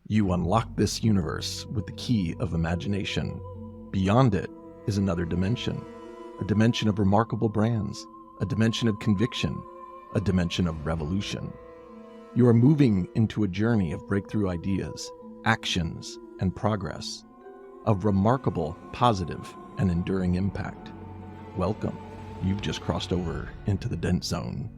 You unlock this universe with the key of imagination. Beyond it is another dimension, a dimension of remarkable brands, a dimension of conviction, a dimension of revolution. You are moving into a journey of breakthrough ideas, actions, and progress, of remarkable, positive, and enduring impact. Welcome. You've just crossed over into the Dent Zone.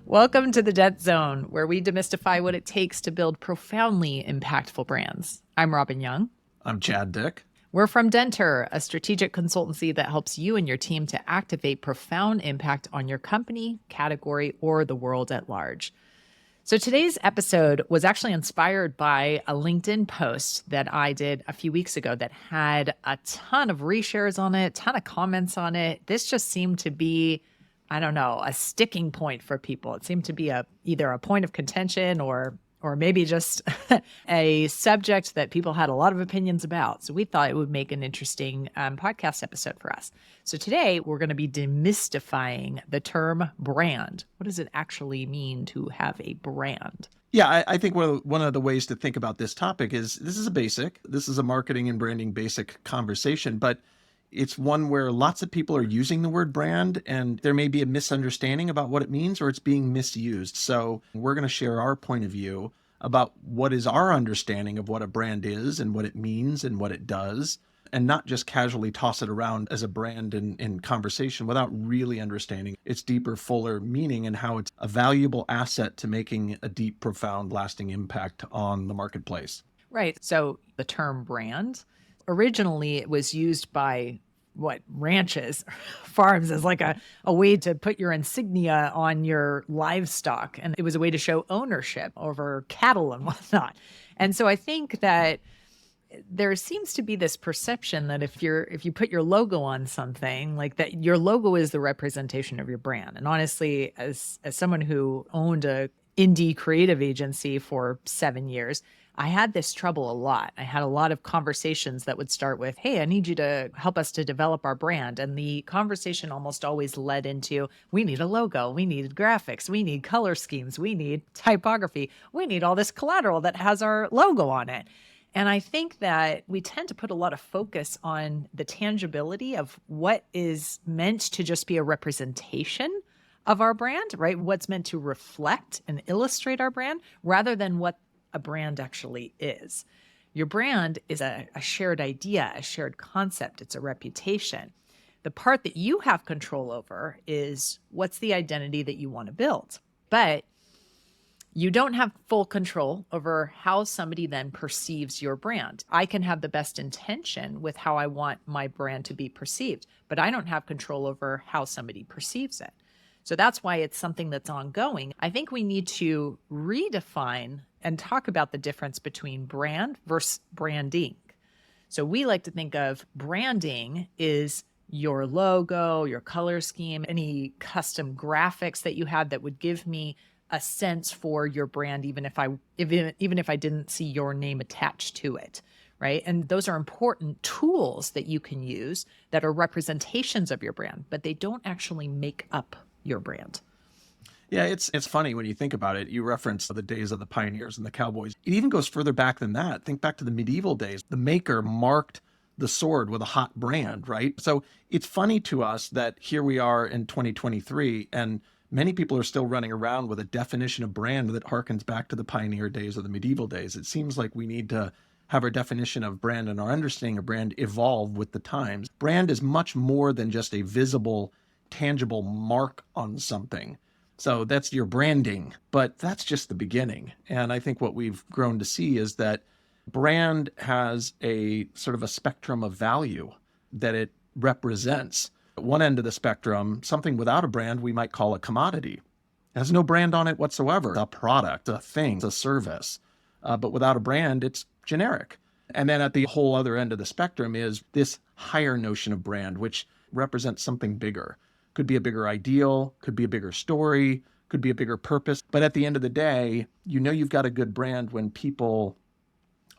Welcome to the Dent Zone, where we demystify what it takes to build profoundly impactful brands. I'm Robin Young. I'm Chad Dick. We're from Denter, a strategic consultancy that helps you and your team to activate profound impact on your company, category, or the world at large. So today's episode was actually inspired by a LinkedIn post that I did a few weeks ago that had a ton of reshares on it, a ton of comments on it. This just seemed to be, a sticking point for people. It seemed to be either a point of contention or maybe just a subject that people had a lot of opinions about. So we thought it would make an interesting podcast episode for us. So today we're going to be demystifying the term brand. What does it actually mean to have a brand? Yeah, I think one of the ways to think about this topic is this is a marketing and branding basic conversation, but it's one where lots of people are using the word brand and there may be a misunderstanding about what it means or it's being misused. So we're going to share our point of view about what is our understanding of what a brand is and what it means and what it does, and not just casually toss it around as a brand in conversation without really understanding its deeper, fuller meaning and how it's a valuable asset to making a deep, profound, lasting impact on the marketplace. Right. So the term brand, originally it was used by ranches, farms, as like a way to put your insignia on your livestock. And it was a way to show ownership over cattle and whatnot. And so I think that there seems to be this perception that if you put your logo on something, like that, your logo is the representation of your brand. And honestly, as someone who owned a indie creative agency for 7 years, I had this trouble a lot. I had a lot of conversations that would start with, hey, I need you to help us to develop our brand. And the conversation almost always led into, we need a logo, we need graphics, we need color schemes, we need typography, we need all this collateral that has our logo on it. And I think that we tend to put a lot of focus on the tangibility of what is meant to just be a representation of our brand, right? What's meant to reflect and illustrate our brand rather than what a brand actually is. Your brand is a shared idea, a shared concept. It's a reputation. The part that you have control over is what's the identity that you want to build. But you don't have full control over how somebody then perceives your brand. I can have the best intention with how I want my brand to be perceived, but I don't have control over how somebody perceives it. So that's why it's something that's ongoing. I think we need to redefine and talk about the difference between brand versus branding. So we like to think of branding is your logo, your color scheme, any custom graphics that you have that would give me a sense for your brand, even if I didn't see your name attached to it, right? And those are important tools that you can use that are representations of your brand, but they don't actually make up your brand. Yeah, it's funny when you think about it. You reference the days of the pioneers and the cowboys. It even goes further back than that. Think back to the medieval days. The maker marked the sword with a hot brand, right? So it's funny to us that here we are in 2023 and many people are still running around with a definition of brand that harkens back to the pioneer days or the medieval days. It seems like we need to have our definition of brand and our understanding of brand evolve with the times. Brand is much more than just a visible, tangible mark on something. So that's your branding, but that's just the beginning. And I think what we've grown to see is that brand has a sort of a spectrum of value that it represents. At one end of the spectrum, something without a brand we might call a commodity. It has no brand on it whatsoever. A product, a thing, a service. But without a brand, it's generic. And then at the whole other end of the spectrum is this higher notion of brand, which represents something bigger. Could be a bigger ideal, could be a bigger story, could be a bigger purpose. But at the end of the day, you know you've got a good brand when people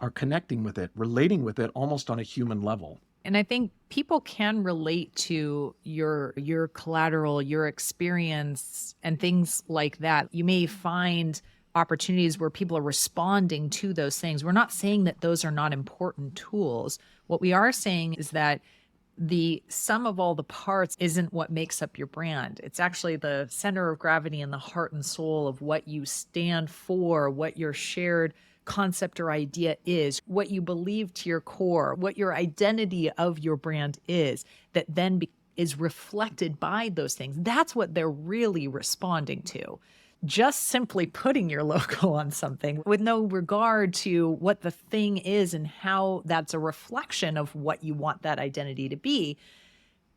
are connecting with it, relating with it almost on a human level. And I think people can relate to your collateral, your experience, and things like that. You may find opportunities where people are responding to those things. We're not saying that those are not important tools. What we are saying is that the sum of all the parts isn't what makes up your brand. It's actually the center of gravity and the heart and soul of what you stand for, what your shared concept or idea is, what you believe to your core, what your identity of your brand is, that then is reflected by those things. That's what they're really responding to. Just simply putting your logo on something with no regard to what the thing is and how that's a reflection of what you want that identity to be,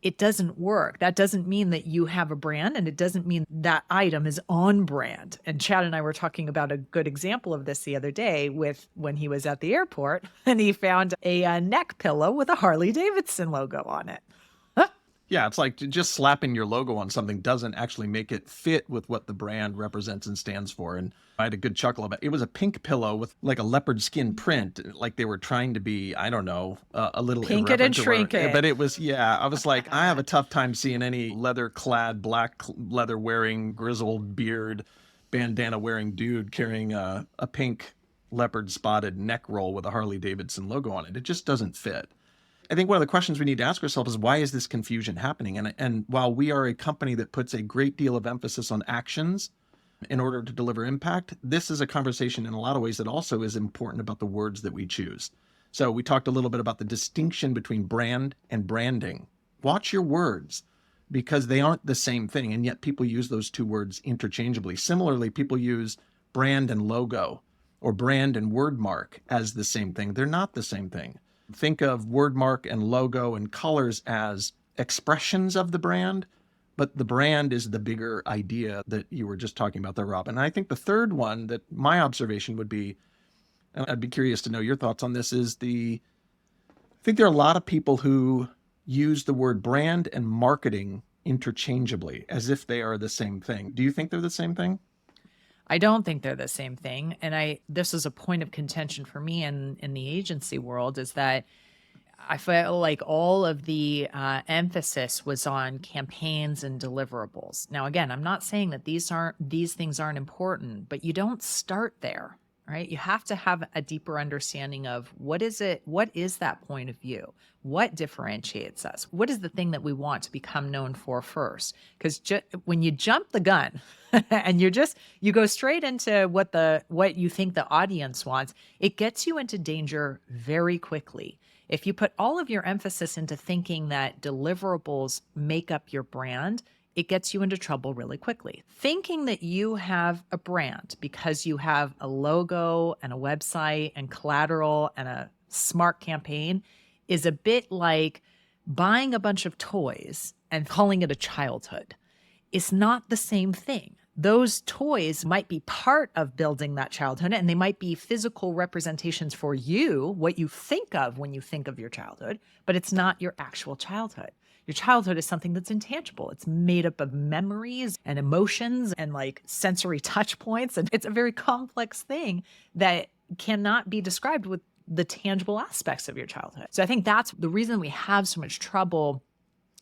it doesn't work. That doesn't mean that you have a brand, and it doesn't mean that item is on brand. And Chad and I were talking about a good example of this the other day with when he was at the airport and he found a neck pillow with a Harley Davidson logo on it. Yeah, it's like just slapping your logo on something doesn't actually make it fit with what the brand represents and stands for. And I had a good chuckle about it. It was a pink pillow with like a leopard skin print, like they were trying to be, I don't know, a little Pink it and irreverent shrink it. But it was, yeah, I was like, I have a tough time seeing any leather-clad, black leather-wearing, grizzled beard, bandana-wearing dude carrying a pink leopard-spotted neck roll with a Harley Davidson logo on it. It just doesn't fit. I think one of the questions we need to ask ourselves is, why is this confusion happening? And while we are a company that puts a great deal of emphasis on actions in order to deliver impact, this is a conversation in a lot of ways that also is important about the words that we choose. So we talked a little bit about the distinction between brand and branding. Watch your words, because they aren't the same thing, and yet people use those two words interchangeably. Similarly, people use brand and logo or brand and word mark as the same thing. They're not the same thing. Think of word mark and logo and colors as expressions of the brand, but the brand is the bigger idea that you were just talking about there, Rob. And I think the third one that my observation would be, and I'd be curious to know your thoughts on this, is I think there are a lot of people who use the word brand and marketing interchangeably as if they are the same thing. Do you think they're the same thing? I don't think they're the same thing. And this is a point of contention for me in the agency world, is that I feel like all of the emphasis was on campaigns and deliverables. Now, again, I'm not saying that these things aren't important, but you don't start there, right? You have to have a deeper understanding of what is that point of view? What differentiates us? What is the thing that we want to become known for first? Because when you jump the gun and you go straight into what you think the audience wants, it gets you into danger very quickly. If you put all of your emphasis into thinking that deliverables make up your brand, it gets you into trouble really quickly. Thinking that you have a brand because you have a logo and a website and collateral and a smart campaign is a bit like buying a bunch of toys and calling it a childhood. It's not the same thing. Those toys might be part of building that childhood, and they might be physical representations for you, what you think of when you think of your childhood, but it's not your actual childhood. Your childhood is something that's intangible. It's made up of memories and emotions and like sensory touch points. And it's a very complex thing that cannot be described with the tangible aspects of your childhood. So I think that's the reason we have so much trouble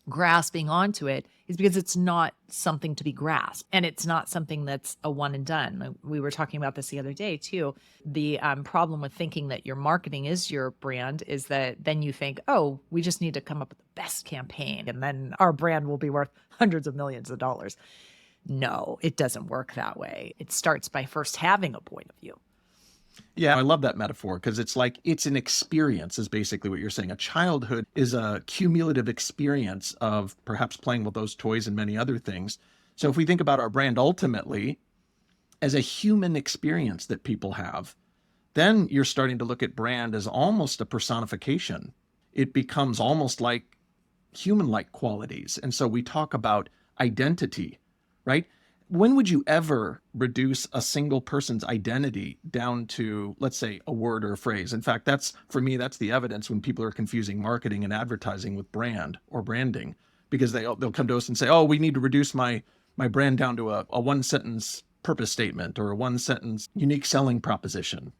grasping onto it, is because it's not something to be grasped, and it's not something that's a one and done. We were talking about this the other day too. The problem with thinking that your marketing is your brand is that then you think, oh, we just need to come up with the best campaign and then our brand will be worth hundreds of millions of dollars. No, it doesn't work that way. It starts by first having a point of view. Yeah, I love that metaphor, because it's like it's an experience is basically what you're saying. A childhood is a cumulative experience of perhaps playing with those toys and many other things. So if we think about our brand ultimately as a human experience that people have, then you're starting to look at brand as almost a personification. It becomes almost like human-like qualities. And so we talk about identity, right? When would you ever reduce a single person's identity down to, let's say, a word or a phrase? In fact, for me, that's the evidence when people are confusing marketing and advertising with brand or branding, because they'll come to us and say, oh, we need to reduce my brand down to a one-sentence purpose statement or a one-sentence unique selling proposition.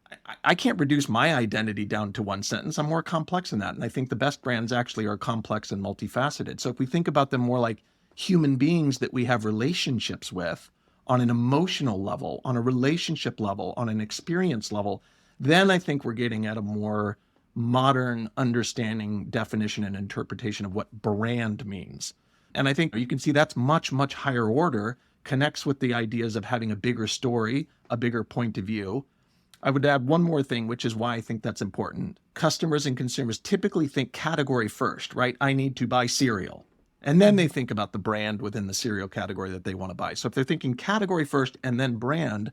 I can't reduce my identity down to one sentence. I'm more complex than that. And I think the best brands actually are complex and multifaceted. So if we think about them more like human beings that we have relationships with on an emotional level, on a relationship level, on an experience level, then I think we're getting at a more modern understanding, definition, and interpretation of what brand means. And I think you can see that's much, much higher order, connects with the ideas of having a bigger story, a bigger point of view. I would add one more thing, which is why I think that's important. Customers and consumers typically think category first, right? I need to buy cereal. And then they think about the brand within the cereal category that they want to buy. So if they're thinking category first and then brand,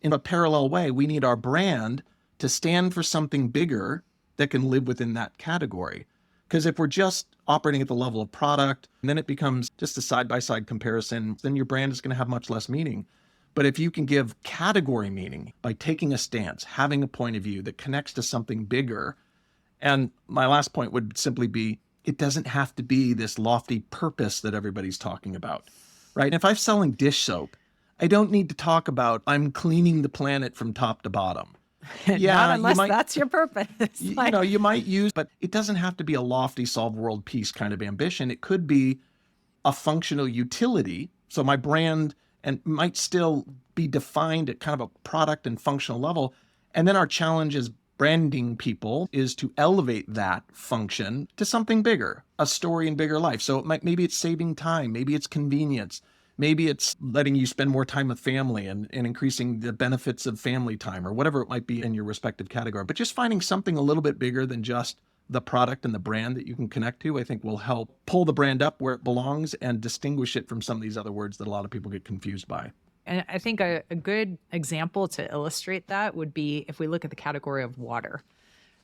in a parallel way, we need our brand to stand for something bigger that can live within that category. Because if we're just operating at the level of product, then it becomes just a side-by-side comparison, then your brand is going to have much less meaning. But if you can give category meaning by taking a stance, having a point of view that connects to something bigger, and my last point would simply be, it doesn't have to be this lofty purpose that everybody's talking about, right? And if I'm selling dish soap, I don't need to talk about I'm cleaning the planet from top to bottom. Not unless that's your purpose. You might use, but it doesn't have to be a lofty solve world peace kind of ambition. It could be a functional utility. So my brand and might still be defined at kind of a product and functional level. And then our challenge as branding people is to elevate that function to something bigger, a story in bigger life. So maybe it's saving time, maybe it's convenience. Maybe it's letting you spend more time with family and increasing the benefits of family time or whatever it might be in your respective category. But just finding something a little bit bigger than just the product and the brand that you can connect to, I think will help pull the brand up where it belongs and distinguish it from some of these other words that a lot of people get confused by. And I think a good example to illustrate that would be if we look at the category of water.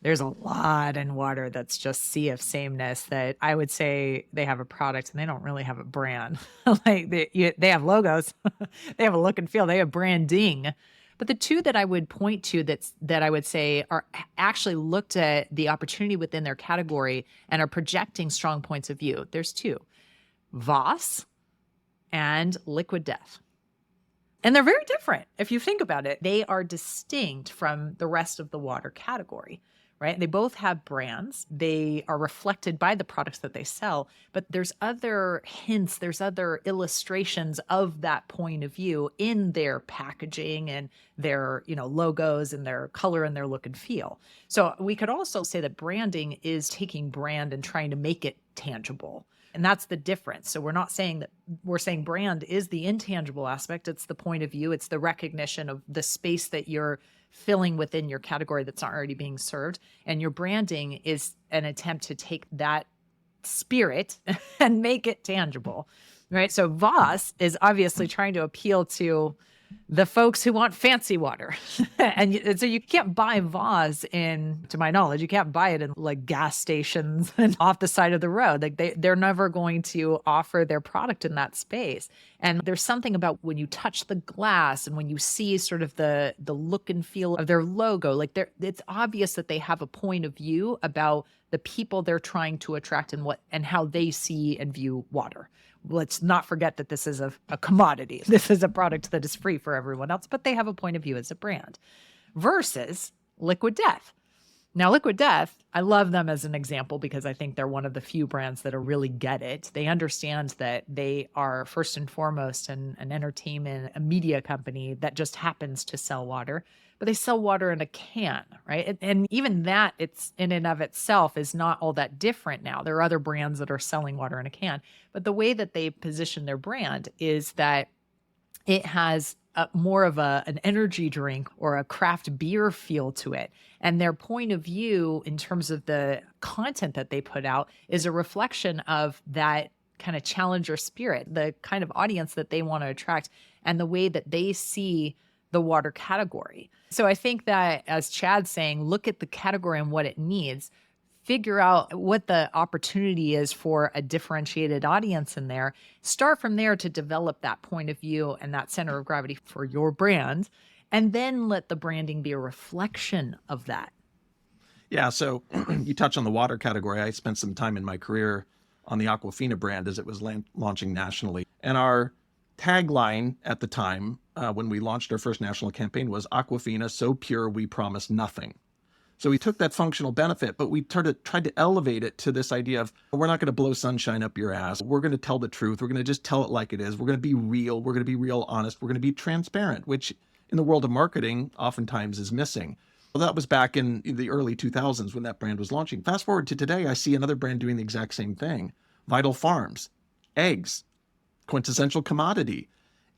There's a lot in water that's just sea of sameness that I would say they have a product and they don't really have a brand. Like they have logos, they have a look and feel, they have branding. But the two that I would point to that I would say are actually looked at the opportunity within their category and are projecting strong points of view. There's two, Voss and Liquid Death. And they're very different. If you think about it, they are distinct from the rest of the water category, right? They both have brands. They are reflected by the products that they sell, but there's other hints, there's other illustrations of that point of view in their packaging and their, logos and their color and their look and feel. So we could also say that branding is taking brand and trying to make it tangible. And that's the difference. So we're not saying that, we're saying brand is the intangible aspect. It's the point of view. It's the recognition of the space that you're filling within your category that's not already being served. And your branding is an attempt to take that spirit and make it tangible, right? So Voss is obviously trying to appeal to the folks who want fancy water. and so you can't buy Voss to my knowledge, you can't buy it in like gas stations and off the side of the road. Like they're never going to offer their product in that space. And there's something about when you touch the glass and when you see sort of the look and feel of their logo, like it's obvious that they have a point of view about the people they're trying to attract and how they see and view water. Let's not forget that this is a commodity. This is a product that is free for everyone else, but they have a point of view as a brand. Versus Liquid Death. Now, Liquid Death, I love them as an example because I think they're one of the few brands that really get it. They understand that they are first and foremost an entertainment, a media company that just happens to sell water, but they sell water in a can, right? And even that, it's in and of itself is not all that different now. There are other brands that are selling water in a can, but the way that they position their brand is that it has more of an energy drink or a craft beer feel to it. And their point of view in terms of the content that they put out is a reflection of that kind of challenger spirit, the kind of audience that they want to attract and the way that they see the water category. So I think that, as Chad's saying, look at the category and what it needs, figure out what the opportunity is for a differentiated audience in there, start from there to develop that point of view and that center of gravity for your brand, and then let the branding be a reflection of that. Yeah, so you touch on the water category. I spent some time in my career on the Aquafina brand as it was launching nationally. And our tagline at the time when we launched our first national campaign was Aquafina, so pure we promise nothing. So we took that functional benefit, but we tried to elevate it to this idea of we're not going to blow sunshine up your ass. We're going to tell the truth. We're going to just tell it like it is. We're going to be real. We're going to be real honest. We're going to be transparent, which in the world of marketing oftentimes is missing. Well, that was back in the early 2000s when that brand was launching. Fast forward to today, I see another brand doing the exact same thing. Vital Farms, eggs, quintessential commodity.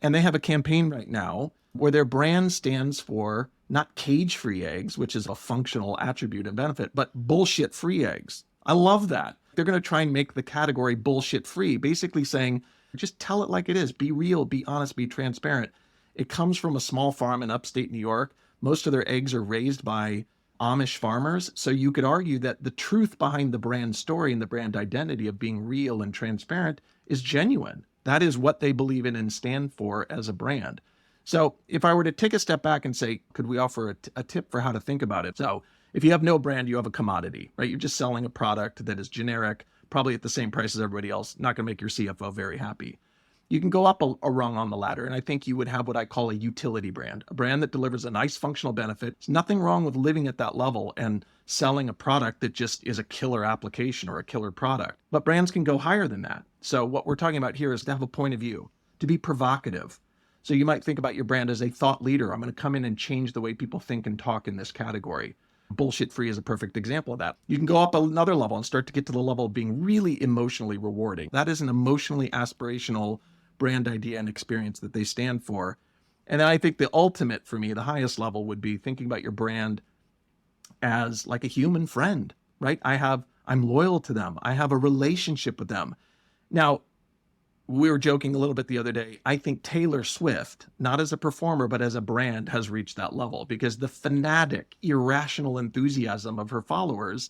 And they have a campaign right now where their brand stands for not cage-free eggs, which is a functional attribute and benefit, but bullshit-free eggs. I love that. They're going to try and make the category bullshit-free, basically saying, just tell it like it is. Be real, be honest, be transparent. It comes from a small farm in upstate New York. Most of their eggs are raised by Amish farmers. So you could argue that the truth behind the brand story and the brand identity of being real and transparent is genuine. That is what they believe in and stand for as a brand. So if I were to take a step back and say, could we offer a tip for how to think about it? So if you have no brand, you have a commodity, right? You're just selling a product that is generic, probably at the same price as everybody else, not going to make your CFO very happy. You can go up a rung on the ladder, and I think you would have what I call a utility brand, a brand that delivers a nice functional benefit. There's nothing wrong with living at that level and selling a product that just is a killer application or a killer product. But brands can go higher than that. So what we're talking about here is to have a point of view, to be provocative. So you might think about your brand as a thought leader. I'm going to come in and change the way people think and talk in this category. Bullshit free is a perfect example of that. You can go up another level and start to get to the level of being really emotionally rewarding. That is an emotionally aspirational brand idea and experience that they stand for. And then I think the ultimate for me, the highest level, would be thinking about your brand as like a human friend, right? I'm loyal to them. I have a relationship with them. Now, we were joking a little bit the other day. I think Taylor Swift, not as a performer, but as a brand, has reached that level because the fanatic, irrational enthusiasm of her followers,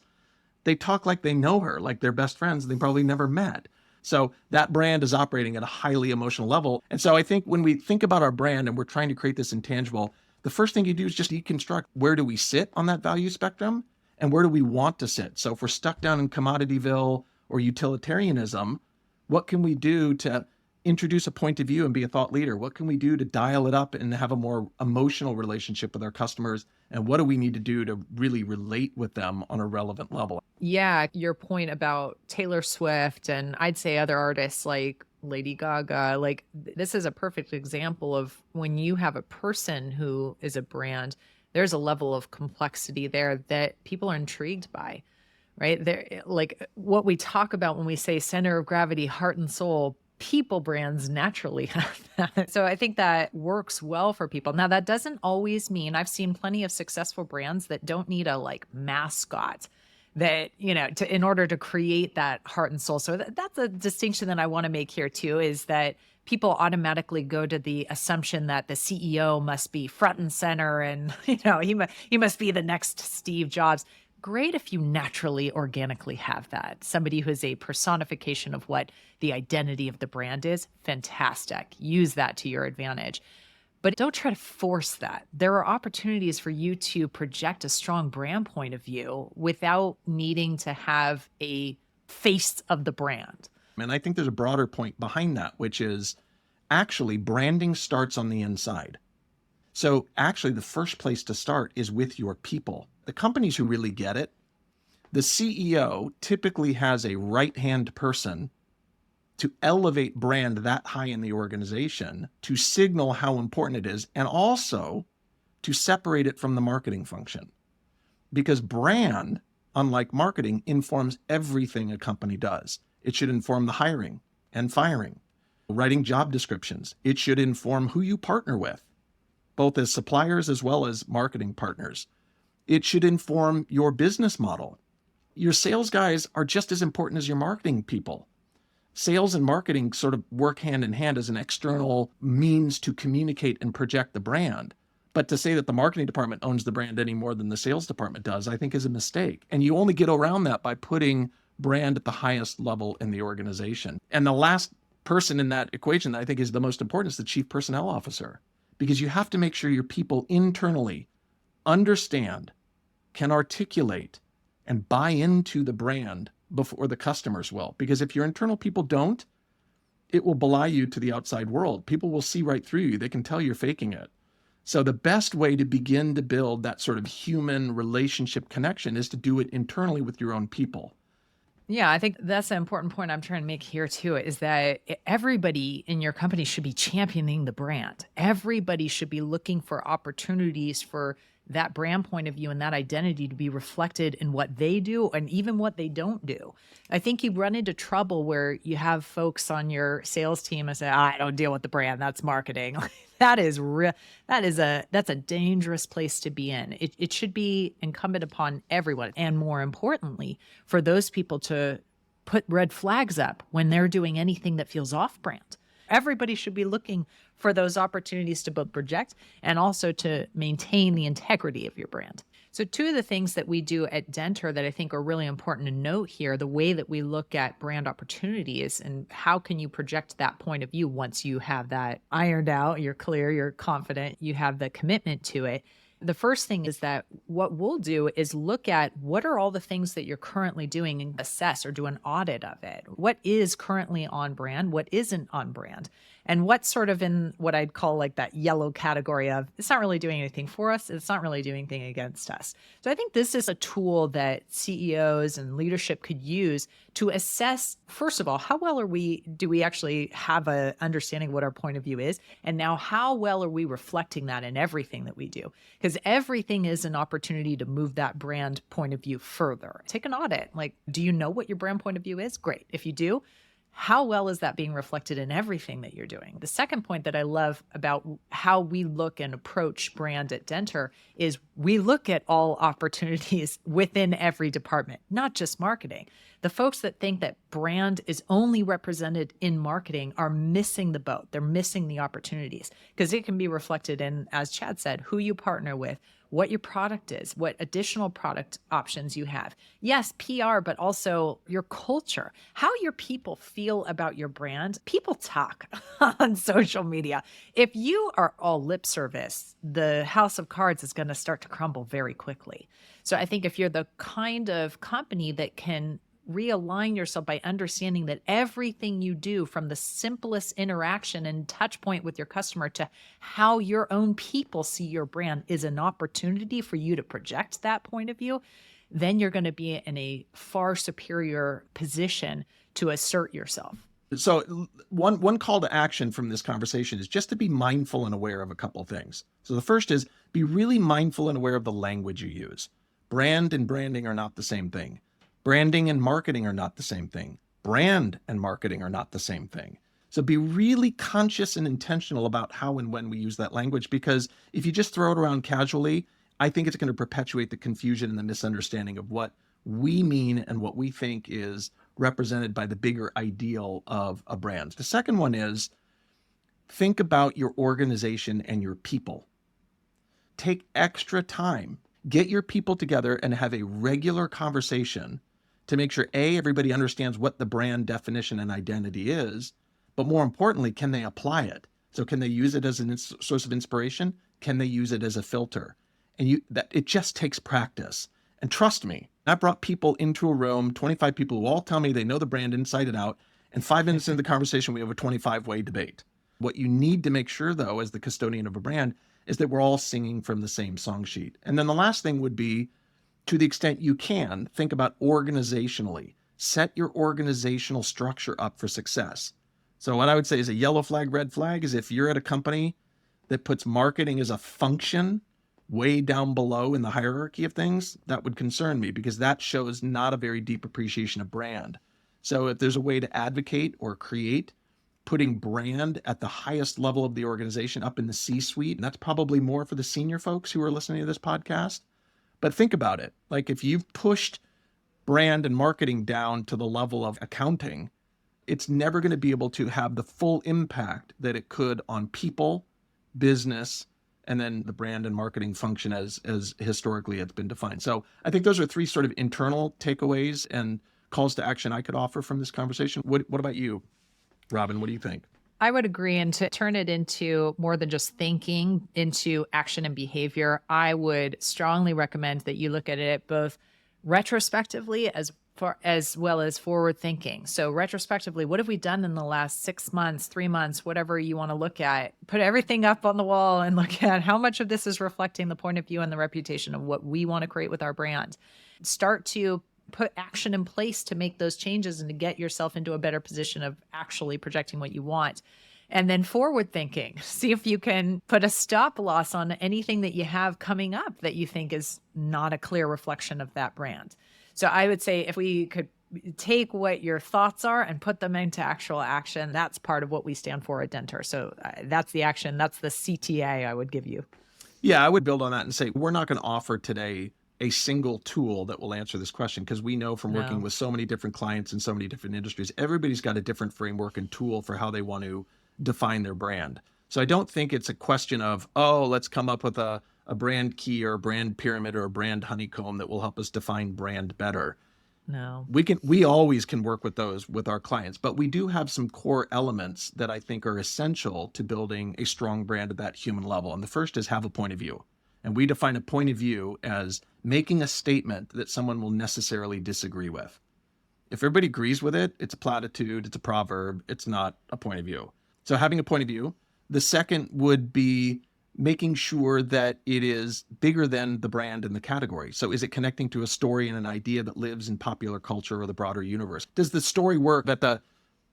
they talk like they know her, like they're best friends they probably never met. So that brand is operating at a highly emotional level. And so I think when we think about our brand and we're trying to create this intangible, the first thing you do is just deconstruct where do we sit on that value spectrum and where do we want to sit. So if we're stuck down in commodityville or utilitarianism, what can we do to introduce a point of view and be a thought leader? What can we do to dial it up and have a more emotional relationship with our customers? And what do we need to do to really relate with them on a relevant level? Yeah, your point about Taylor Swift and I'd say other artists like Lady Gaga, like this is a perfect example of when you have a person who is a brand, there's a level of complexity there that people are intrigued by. Right? There, like what we talk about when we say center of gravity, heart and soul, people brands naturally have that. So I think that works well for people. Now, that doesn't always mean I've seen plenty of successful brands that don't need a like mascot that, in order to create that heart and soul. So that's a distinction that I want to make here too, is that people automatically go to the assumption that the CEO must be front and center and, he must be the next Steve Jobs. Great if you naturally, organically have that. Somebody who is a personification of what the identity of the brand is, fantastic. Use that to your advantage. But don't try to force that. There are opportunities for you to project a strong brand point of view without needing to have a face of the brand. And I think there's a broader point behind that, which is actually branding starts on the inside. So actually the first place to start is with your people. The companies who really get it, the CEO typically has a right-hand person to elevate brand that high in the organization, to signal how important it is, and also to separate it from the marketing function. Because brand, unlike marketing, informs everything a company does. It should inform the hiring and firing, writing job descriptions. It should inform who you partner with, both as suppliers as well as marketing partners. It should inform your business model. Your sales guys are just as important as your marketing people. Sales and marketing sort of work hand in hand as an external means to communicate and project the brand. But to say that the marketing department owns the brand any more than the sales department does, I think is a mistake. And you only get around that by putting brand at the highest level in the organization. And the last person in that equation that I think is the most important is the chief personnel officer, because you have to make sure your people internally understand, can articulate, and buy into the brand before the customers will. Because if your internal people don't, it will belie you to the outside world. People will see right through you. They can tell you're faking it. So the best way to begin to build that sort of human relationship connection is to do it internally with your own people. Yeah, I think that's an important point I'm trying to make here too, is that everybody in your company should be championing the brand. Everybody should be looking for opportunities for that brand point of view and that identity to be reflected in what they do and even what they don't do. I think you run into trouble where you have folks on your sales team and say, I don't deal with the brand, that's marketing. That is real. That's a dangerous place to be in. It should be incumbent upon everyone. And more importantly, for those people to put red flags up when they're doing anything that feels off brand. Everybody should be looking for those opportunities to both project and also to maintain the integrity of your brand. So two of the things that we do at Denter that I think are really important to note here, the way that we look at brand opportunities and how can you project that point of view once you have that ironed out, you're clear, you're confident, you have the commitment to it. The first thing is that what we'll do is look at what are all the things that you're currently doing and assess or do an audit of it. What is currently on brand? What isn't on brand? And what's sort of in what I'd call like that yellow category of it's not really doing anything for us. It's not really doing anything against us. So I think this is a tool that CEOs and leadership could use to assess, first of all, how well do we actually have a understanding of what our point of view is? And now how well are we reflecting that in everything that we do? Because everything is an opportunity to move that brand point of view further. Take an audit. Like, do you know what your brand point of view is? Great. If you do, how well is that being reflected in everything that you're doing? The second point that I love about how we look and approach brand at Denter is we look at all opportunities within every department, not just marketing. The folks that think that brand is only represented in marketing are missing the boat. They're missing the opportunities because it can be reflected in, as Chad said, who you partner with, what your product is, what additional product options you have. Yes, PR, but also your culture, how your people feel about your brand. People talk on social media. If you are all lip service, the house of cards is going to start to crumble very quickly. So I think if you're the kind of company that can realign yourself by understanding that everything you do from the simplest interaction and touch point with your customer to how your own people see your brand is an opportunity for you to project that point of view, then you're going to be in a far superior position to assert yourself. So one call to action from this conversation is just to be mindful and aware of a couple of things. So the first is be really mindful and aware of the language you use. Brand and branding are not the same thing. Branding and marketing are not the same thing. Brand and marketing are not the same thing. So be really conscious and intentional about how and when we use that language, because if you just throw it around casually, I think it's going to perpetuate the confusion and the misunderstanding of what we mean and what we think is represented by the bigger ideal of a brand. The second one is think about your organization and your people. Take extra time. Get your people together and have a regular conversation to make sure, A, everybody understands what the brand definition and identity is, but more importantly, can they apply it? So can they use it as a source of inspiration? Can they use it as a filter? And it just takes practice. And trust me, I brought people into a room, 25 people who all tell me they know the brand inside and out, and 5 minutes into the conversation, we have a 25-way debate. What you need to make sure, though, as the custodian of a brand, is that we're all singing from the same song sheet. And then the last thing would be, to the extent you can, think about organizationally. Set your organizational structure up for success. So what I would say is a yellow flag, red flag is if you're at a company that puts marketing as a function way down below in the hierarchy of things, that would concern me because that shows not a very deep appreciation of brand. So if there's a way to advocate or create putting brand at the highest level of the organization up in the C-suite, and that's probably more for the senior folks who are listening to this podcast. But think about it. Like if you've pushed brand and marketing down to the level of accounting, it's never going to be able to have the full impact that it could on people, business, and then the brand and marketing function as historically it's been defined. So I think those are 3 sort of internal takeaways and calls to action I could offer from this conversation. What about you, Robin? What do you think? I would agree. And to turn it into more than just thinking, into action and behavior, I would strongly recommend that you look at it both retrospectively as for as well as forward thinking. So retrospectively, what have we done in the last 6 months, 3 months, whatever you want to look at? Put everything up on the wall and look at how much of this is reflecting the point of view and the reputation of what we want to create with our brand. Start to put action in place to make those changes and to get yourself into a better position of actually projecting what you want. And then forward thinking, see if you can put a stop loss on anything that you have coming up that you think is not a clear reflection of that brand. So I would say if we could take what your thoughts are and put them into actual action, that's part of what we stand for at Dentor. So that's the action. That's the CTA I would give you. Yeah, I would build on that and say, we're not going to offer today a single tool that will answer this question, because we know from working with so many different clients in so many different industries, everybody's got a different framework and tool for how they want to define their brand. So I don't think it's a question of, oh, let's come up with a brand key or a brand pyramid or a brand honeycomb that will help us define brand better. No. We always can work with those with our clients, but we do have some core elements that I think are essential to building a strong brand at that human level. And the first is have a point of view. And we define a point of view as making a statement that someone will necessarily disagree with. If everybody agrees with it, it's a platitude, it's a proverb, it's not a point of view. So having a point of view. The second would be making sure that it is bigger than the brand and the category. So is it connecting to a story and an idea that lives in popular culture or the broader universe? Does the story work at the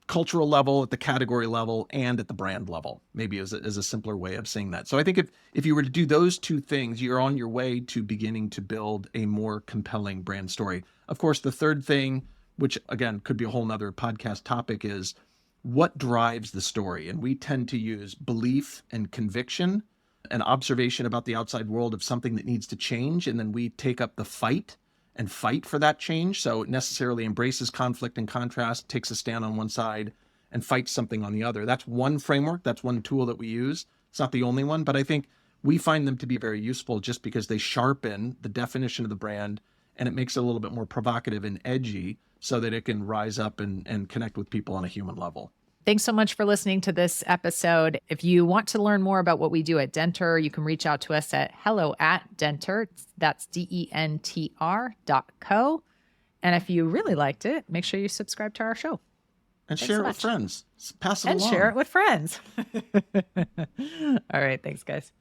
cultural level, at the category level, and at the brand level? Maybe as a simpler way of saying that. So I think if you were to do those two things, you're on your way to beginning to build a more compelling brand story. Of course, the third thing, which again could be a whole nother podcast topic, is what drives the story. And we tend to use belief and conviction and observation about the outside world of something that needs to change. And then we take up the fight and fight for that change. So it necessarily embraces conflict and contrast, takes a stand on one side and fights something on the other. That's one framework. That's one tool that we use. It's not the only one, but I think we find them to be very useful just because they sharpen the definition of the brand, and it makes it a little bit more provocative and edgy so that it can rise up and connect with people on a human level. Thanks so much for listening to this episode. If you want to learn more about what we do at Dentor, you can reach out to us at hello@Dentor. That's DENTR.co. And if you really liked it, make sure you subscribe to our show. And share it with friends. Pass it and along. Share it with friends. All right. Thanks, guys.